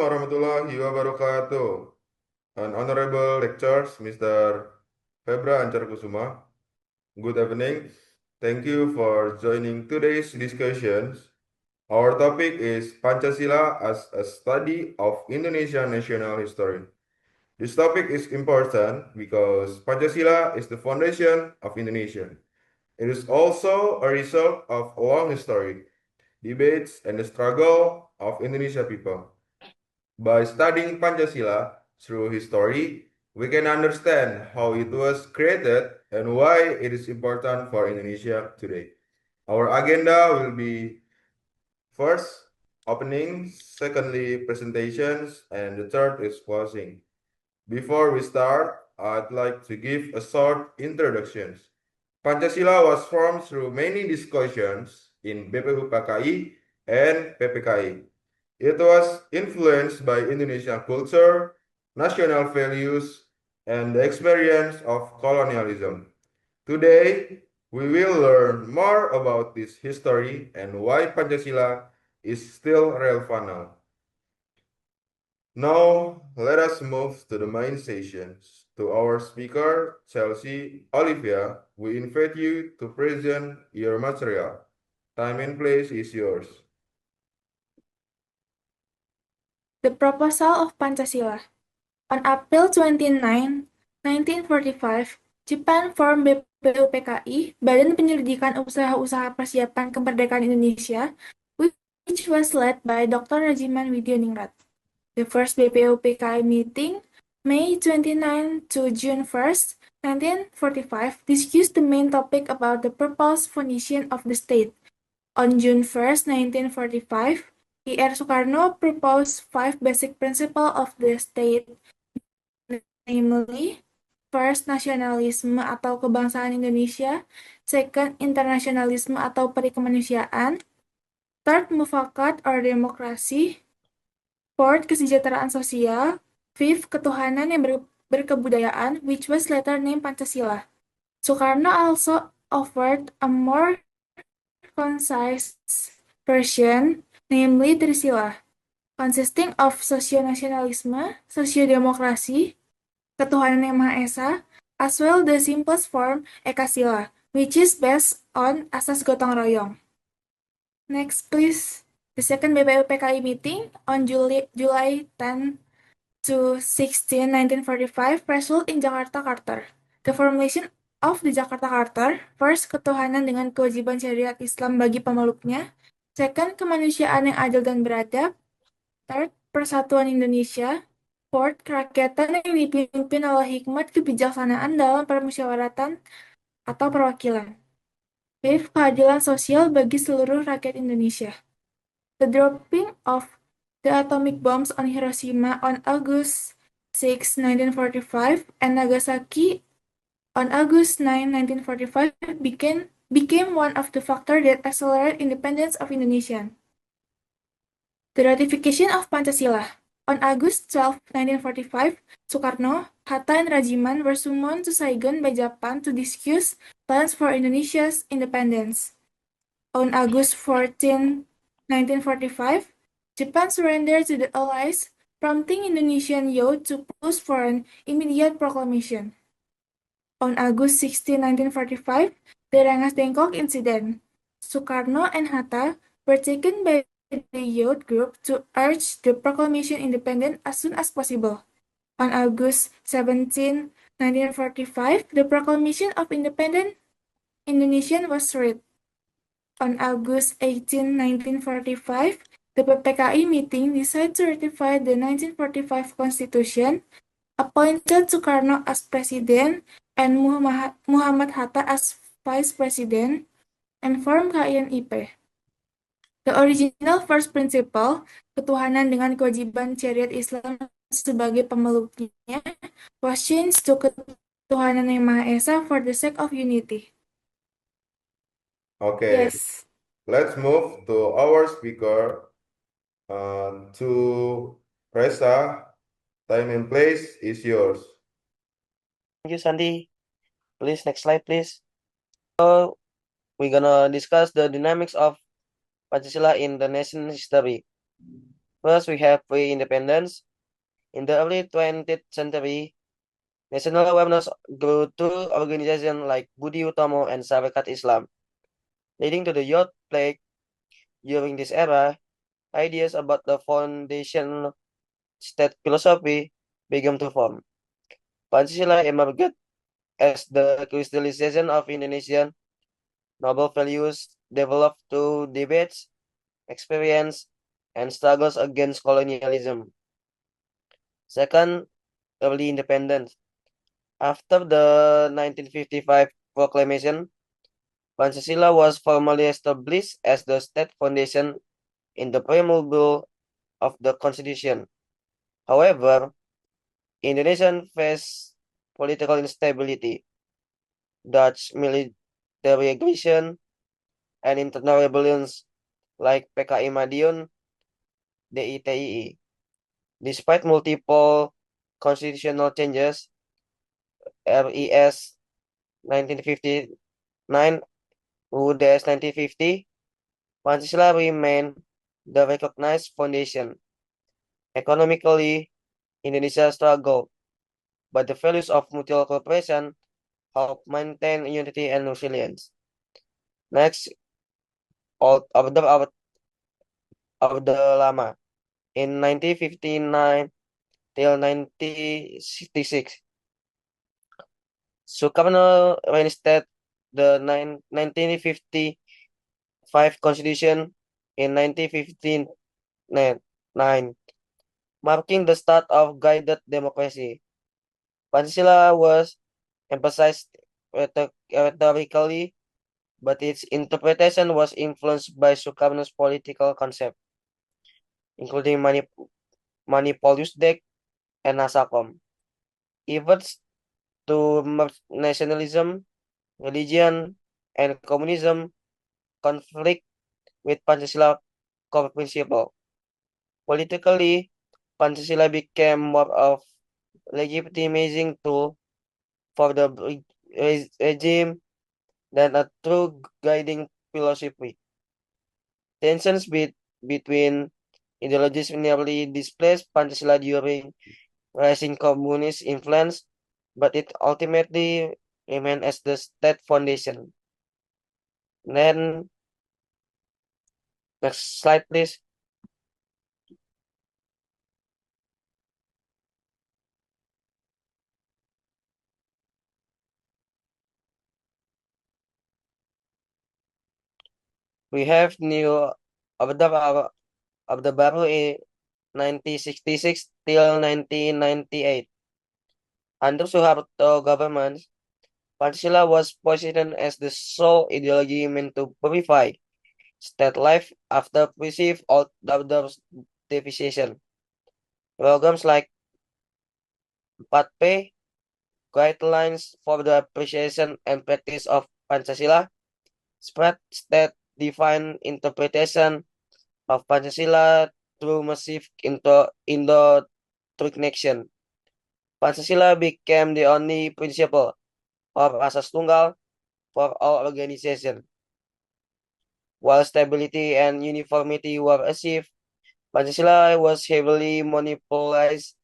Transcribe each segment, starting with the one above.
warahmatullahi wabarakatuh. And honorable lecturers, Mr. Febra Ancarkusuma. Good evening. Thank you for joining today's discussions. Our topic is Pancasila as a study of Indonesian national history. This topic is important because Pancasila is the foundation of Indonesia. It is also a result of a long history, debates, and the struggle of Indonesia people. By studying Pancasila through history, we can understand how it was created and why it is important for Indonesia today. Our agenda will be first, opening, secondly, presentations, and the third is closing. Before we start, I'd like to give a short introduction. Pancasila was formed through many discussions in BPUPKI and PPKI. It was influenced by Indonesian culture, national values, and the experience of colonialism. Today, we will learn more about this history and why Pancasila is still relevant now. Now, let us move to the main sessions. To our speaker, Chelsea Olivia, we invite you to present your material. Time and place is yours. The Proposal of Pancasila. On April 29, 1945, Japan formed BPUPKI, Badan Penyelidikan Usaha-Usaha Persiapan Kemerdekaan Indonesia, which was led by Dr. Rajiman Widyaningrat. The first BPUPKI meeting, May 29 to June 1st, 1945, discussed the main topic about the proposed foundation of the state. On June 1st, 1945, E.R. Soekarno proposed 5 basic principles of the state, namely, first, nasionalisme atau kebangsaan Indonesia, second, internasionalisme atau perikemanusiaan, third, mufakat or demokrasi, fourth, kesejahteraan sosial, fifth, ketuhanan yang berkebudayaan, which was later named Pancasila. Soekarno also offered a more concise version, namely Trisila, consisting of socio-nasionalisme, sosio-demokrasi, ketuhanan yang Maha Esa, as well the simplest form, Ekasila, which is based on asas gotong royong. Next, please. The second BPUPKI meeting on July 10 to 16, 1945, resulted in Jakarta Charter. The formulation of the Jakarta Charter, first, ketuhanan dengan kewajiban syariat Islam bagi pemeluknya, second, kemanusiaan yang adil dan beradab, third, persatuan Indonesia, fourth, kerakyatan yang dipimpin oleh hikmat kebijaksanaan dalam permusyawaratan atau perwakilan, fifth, keadilan sosial bagi seluruh rakyat Indonesia. The dropping of the atomic bombs on Hiroshima on August 6, 1945, and Nagasaki on August 9, 1945, became one of the factors that accelerated independence of Indonesia. The ratification of Pancasila. On August 12, 1945, Soekarno, Hatta, and Rajiman were summoned to Saigon by Japan to discuss plans for Indonesia's independence. On August 14, 1945, Japan surrendered to the Allies, prompting Indonesian youth to push for an immediate proclamation. On August 16, 1945, the Rengas Dengklok incident. Soekarno and Hatta were taken by the youth group to urge the proclamation independent as soon as possible. On August 17, 1945, the proclamation of independent Indonesia was read. On August 18, 1945, the PPKI meeting decided to ratify the 1945 Constitution, appointed Soekarno as President and Muhammad Hatta as Vice President, and formed KINIP. The original first principle, ketuhanan dengan kewajiban syariat Islam sebagai pemeluknya, was changed to ketuhanan yang Maha Esa for the sake of unity. Okay, Yes. let's move to our speaker, to Reza. Time and place is yours. Thank you, Sandy. Please, next slide, please. So, we're gonna discuss the dynamics of Pancasila in the nation history. First, we have pre-independence. In the early 20th century, national awareness grew through organizations like Budi Utomo and Sarekat Islam, leading to the Youth Plague. During this era, ideas about the foundation state philosophy began to form. Pancasila emerged as the crystallization of Indonesian noble values developed through debates, experience, and struggles against colonialism. Second, early independence. After the 1955 proclamation, Pancasila was formally established as the state foundation in the preamble of the Constitution. However, Indonesia faced political instability, Dutch military aggression, and internal rebellions like PKI Madiun, DITII. Despite multiple constitutional changes, RES 1959, UUDS 1950, Pancasila remained the recognized foundation. Economically, Indonesia struggled, but the values of mutual cooperation helped maintain unity and resilience. Next, Orde Lama. In 1959 till 1966, Sukarno reinstated the 1955 Constitution in 1959, marking the start of guided democracy. Pancasila was emphasized rhetorically, but its interpretation was influenced by Sukarno's political concept, including Manipulus Dek and Nasakom. Efforts to merge nationalism, religion, and communism conflict with Pancasila core principle. Politically, Pancasila became more of legitimizing tool for the regime than a true guiding philosophy. Tensions between ideologies nearly displaced Pancasila during rising communist influence, but it ultimately remained as the state foundation. Then, next slide, please. We have new Orde Baru in 1966 till 1998. Under Suharto government, Pancasila was positioned as the sole ideology meant to purify state life after perceived order deficiency. Programs like 4P, guidelines for the appreciation and practice of Pancasila, spread state-defined interpretation of Pancasila through massive indoctrination. Pancasila became the only principle of asas tunggal for all organizations. While stability and uniformity were achieved, Pancasila was heavily monopolized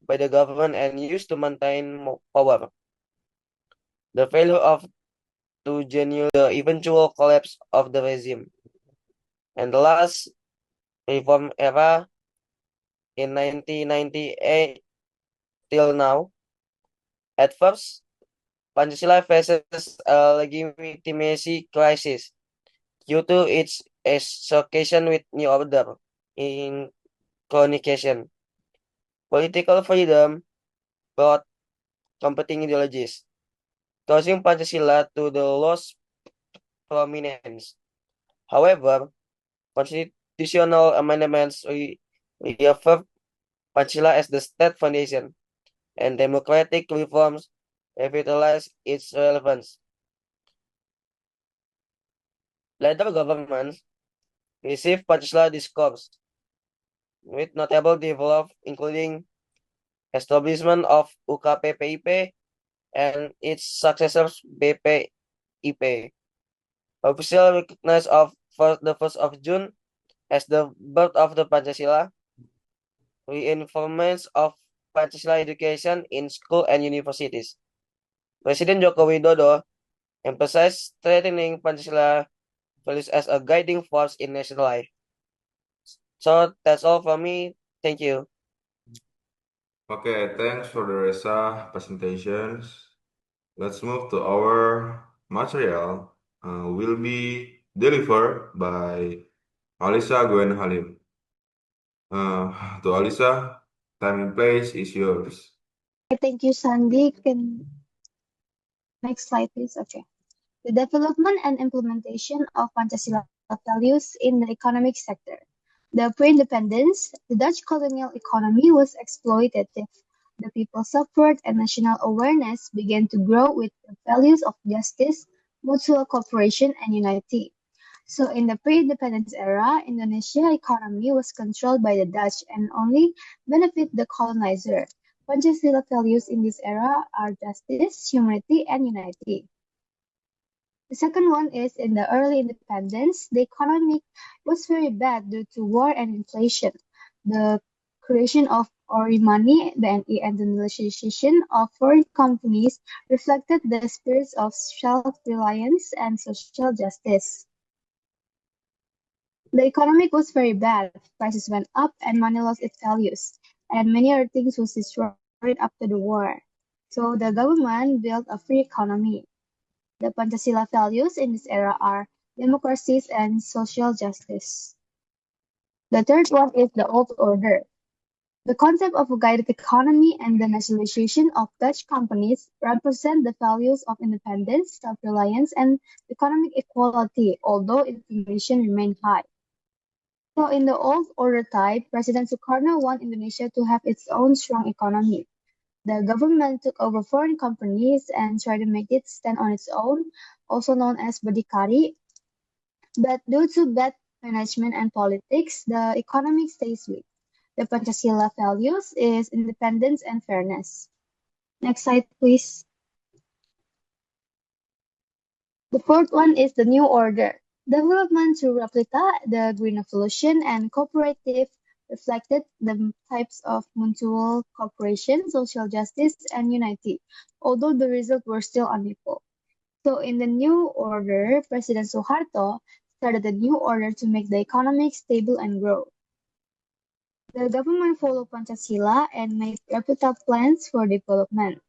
by the government and used to maintain power. The failure of to genuine the eventual collapse of the regime. And the last reform era in 1998 till now. At first, Pancasila faces a legitimacy crisis due to its association with New Order in communication. Political freedom brought competing ideologies, causing Pancasila to the lost prominence. However, constitutional amendments reaffirmed Pancasila as the state foundation, and democratic reforms revitalized its relevance. Later governments received Pancasila discourse, with notable developments including establishment of UKP-PIP and its successors BPIP. Official recognized of the 1st of June as the birth of the Pancasila, reinforcement of Pancasila education in school and universities. Presiden Joko Widodo emphasized strengthening Pancasila values as a guiding force in national life. So that's all from me. Thank you. Okay, thanks for the Reza presentations. Let's move to our material. Will be delivered by Alisa Gwen Halim. To Alisa, time and place is yours. Thank you, Sandy. Next slide, please. Okay. The development and implementation of Pancasila values in the economic sector. The pre-independence, the Dutch colonial economy was exploitative. The people suffered and national awareness began to grow with the values of justice, mutual cooperation, and unity. So in the pre-independence era, Indonesia economy was controlled by the Dutch and only benefit the colonizer. Pancasila values in this era are justice, humanity, and unity. The second one is in the early independence, the economy was very bad due to war and inflation. The creation of Ori money, BNI, and the nationalization of foreign companies reflected the spirits of self-reliance and social justice. The economic was very bad. Prices went up and money lost its values, and many other things was destroyed after the war. So the government built a free economy. The Pancasila values in this era are democracy and social justice. The third one is the old order. The concept of a guided economy and the nationalization of Dutch companies represent the values of independence, self-reliance, and economic equality, although inflation remained high. So in the old order type, President Sukarno wanted Indonesia to have its own strong economy. The government took over foreign companies and tried to make it stand on its own, also known as berdikari. But due to bad management and politics, the economy stays weak. The Pancasila values is independence and fairness. Next slide, please. The fourth one is the new order. Development through replica, the Green Revolution, and cooperative reflected the types of mutual cooperation, social justice, and unity, although the results were still unequal. So in the new order, President Suharto started a new order to make the economy stable and grow. The government followed Pancasila and made replica plans for development.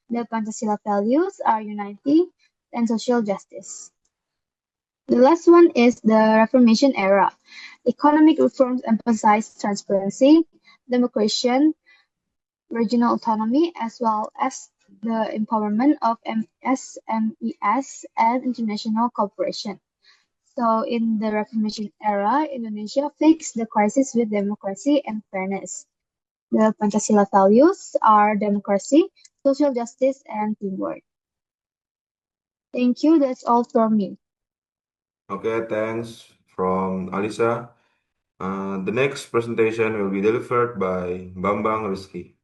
The Pancasila values are unity and social justice. The last one is the Reformation era. Economic reforms emphasized transparency, democracy, regional autonomy, as well as the empowerment of SMEs and international cooperation. So in the Reformation era, Indonesia fixed the crisis with democracy and fairness. The Pancasila values are democracy, social justice, and teamwork. Thank you. That's all from me. Okay, thanks from Alisa. The next presentation will be delivered by Bambang Rizky.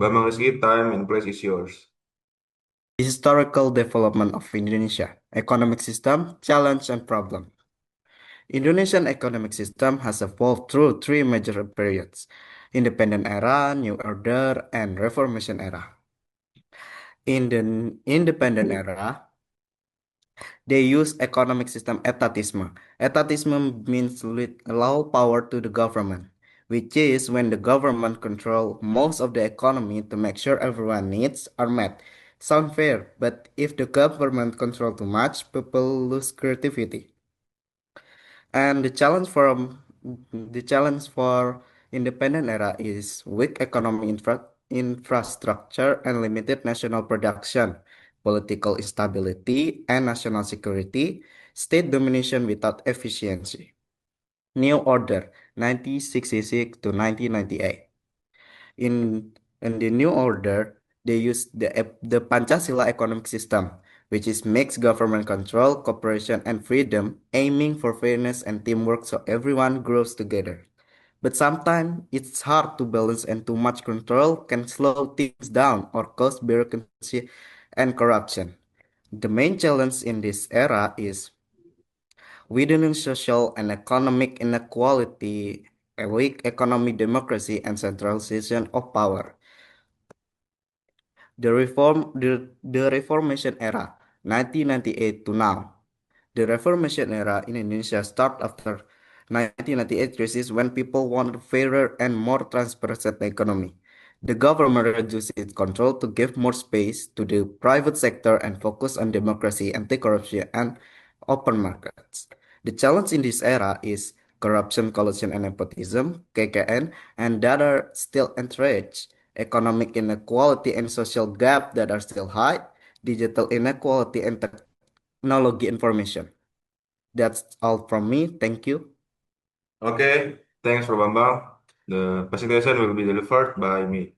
Bambang Rizky, time and place is yours. The historical development of Indonesia, economic system, challenge and problem. Indonesian economic system has evolved through three major periods: independent era, new order, and reformation era. In the independent era, they use economic system etatisme. Etatisme means allow power to the government, which is when the government control most of the economy to make sure everyone's needs are met. Sound fair, but if the government control too much, people lose creativity. And the challenge for independent era is weak economic infrastructure and limited national production, political instability and national security, state domination without efficiency. New Order 1966 to 1998. In the New Order, they use the Pancasila economic system, which is mixed government control, cooperation, and freedom, aiming for fairness and teamwork so everyone grows together. But sometimes it's hard to balance, and too much control can slow things down or cause bureaucracy and corruption. The main challenge in this era is widening social and economic inequality a weak economy, democracy, and centralization of power. The Reformation era, 1998 to now. The Reformation era in Indonesia started after 1998 crisis when people wanted fairer and more transparent economy. The government reduced its control to give more space to the private sector and focus on democracy, anti-corruption, and open markets. The challenge in this era is corruption, collusion, and nepotism, KKN, and that are still entrenched, economic inequality and social gap that are still high, digital inequality and technology information. That's all from me. Thank you. Okay, thanks for Bambang. The presentation will be delivered by me.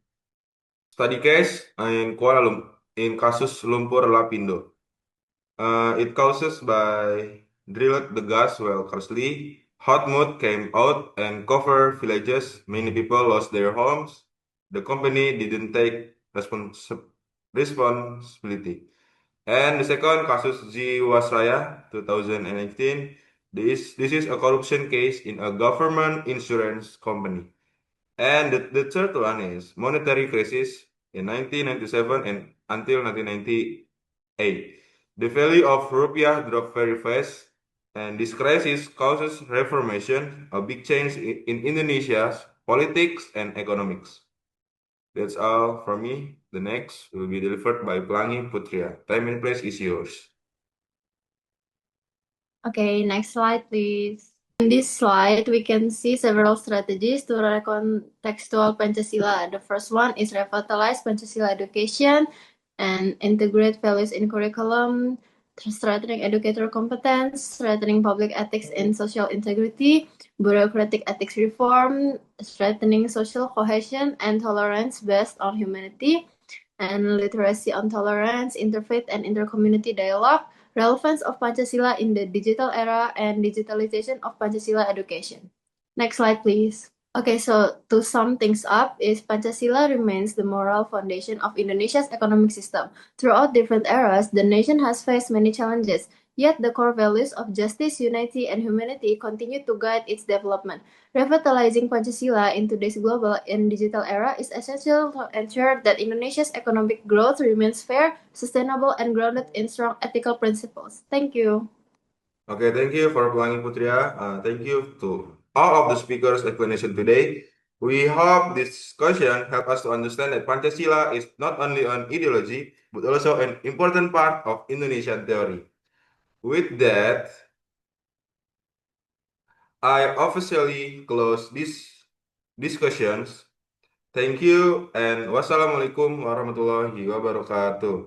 Study case in Kuala Lumpur, in Kasus Lumpur Lapindo. It causes by drilled the gas well costly. Hot mud came out and covered villages. Many people lost their homes. The company didn't take responsibility. And the second kasus Jiwasraya 2018. This is a corruption case in a government insurance company. And the third one is monetary crisis in 1997 and until 1998. The value of rupiah dropped very fast, and this crisis causes reformation, a big change in Indonesia's politics and economics. That's all from me. The next will be delivered by Pelangi Putria. Time and place is yours. Okay, next slide, please. In this slide, we can see several strategies to recontextual Pancasila. The first one is revitalize Pancasila education and integrate values in curriculum, strengthening educator competence, strengthening public ethics and social integrity, bureaucratic ethics reform, strengthening social cohesion and tolerance based on humanity, and literacy on tolerance, interfaith and intercommunity dialogue, relevance of Pancasila in the digital era, and digitalization of Pancasila education. Next slide, please. Okay, so to sum things up, is Pancasila remains the moral foundation of Indonesia's economic system. Throughout different eras, the nation has faced many challenges, yet the core values of justice, unity, and humanity continue to guide its development. Revitalizing Pancasila in today's global and digital era is essential to ensure that Indonesia's economic growth remains fair, sustainable, and grounded in strong ethical principles. Thank you. Okay, thank you for Pelangi Putria. Thank you to all of the speakers' explanation today. We hope this discussion help us to understand that Pancasila is not only an ideology, but also an important part of Indonesian theory. With that, I officially close these discussions. Thank you and wassalamualaikum warahmatullahi wabarakatuh.